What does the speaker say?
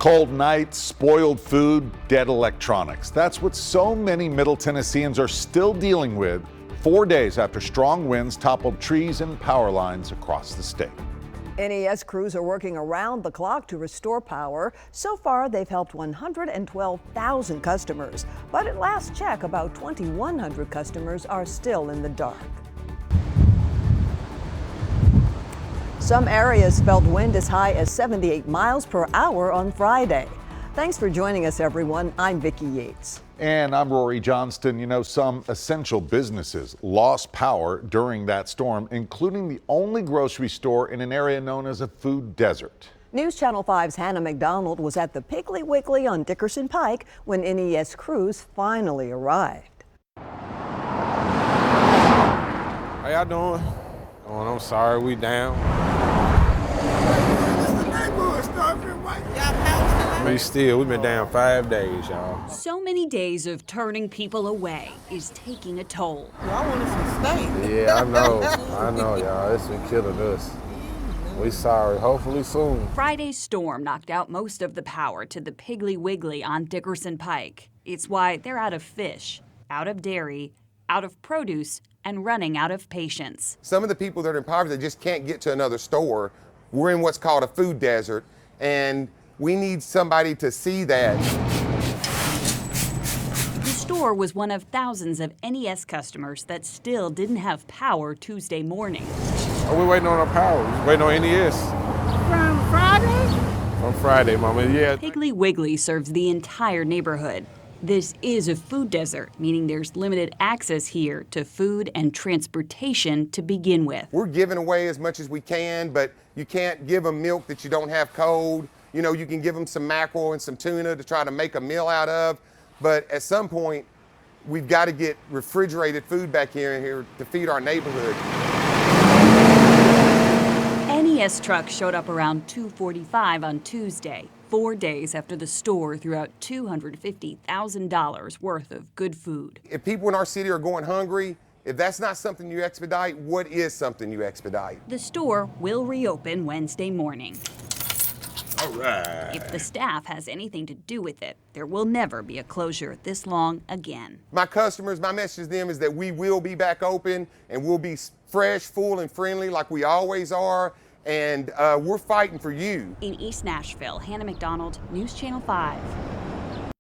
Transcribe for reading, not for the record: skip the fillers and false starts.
Cold nights, spoiled food, dead electronics. That's what so many Middle Tennesseans are still dealing with 4 days after strong winds toppled trees and power lines across the state. NES crews are working around the clock to restore power. So far, they've helped 112,000 customers. But at last check, about 2,100 customers are still in the dark. Some areas felt wind as high as 78 miles per hour on Friday. Thanks for joining us, everyone. I'm Vicki Yates. And I'm Rory Johnston. You know, some essential businesses lost power during that storm, including the only grocery store in an area known as a food desert. News Channel 5's Hannah McDonald was at the Piggly Wiggly on Dickerson Pike when NES crews finally arrived. How y'all doing? Oh, I'm sorry, we down. We've been down 5 days, y'all. So many days of turning people away is taking a toll. I wanted some steak. Yeah, I know, y'all. It's been killing us. We sorry. Hopefully soon. Friday's storm knocked out most of the power to the Piggly Wiggly on Dickerson Pike. It's why they're out of fish, out of dairy, out of produce, and running out of patience. Some of the people that are in poverty, they just can't get to another store. We're in what's called a food desert, and we need somebody to see that. The store was one of thousands of NES customers that still didn't have power Tuesday morning. Oh, we're waiting on our power. We're waiting on NES. From Friday? From Friday, Mama, yeah. Piggly Wiggly serves the entire neighborhood. This is a food desert, meaning there's limited access here to food and transportation to begin with. We're giving away as much as we can, but you can't give them milk that you don't have cold. You know, you can give them some mackerel and some tuna to try to make a meal out of. But at some point, we've got to get refrigerated food back here to feed our neighborhood. NES trucks showed up around 2:45 on Tuesday, 4 days after the store threw out $250,000 worth of good food. If people in our city are going hungry, if that's not something you expedite, what is something you expedite? The store will reopen Wednesday morning. All right. If the staff has anything to do with it, there will never be a closure this long again. My customers, my message to them is that we will be back open and we'll be fresh, full, and friendly like we always are. And we're fighting for you. In East Nashville, Hannah McDonald, News Channel 5.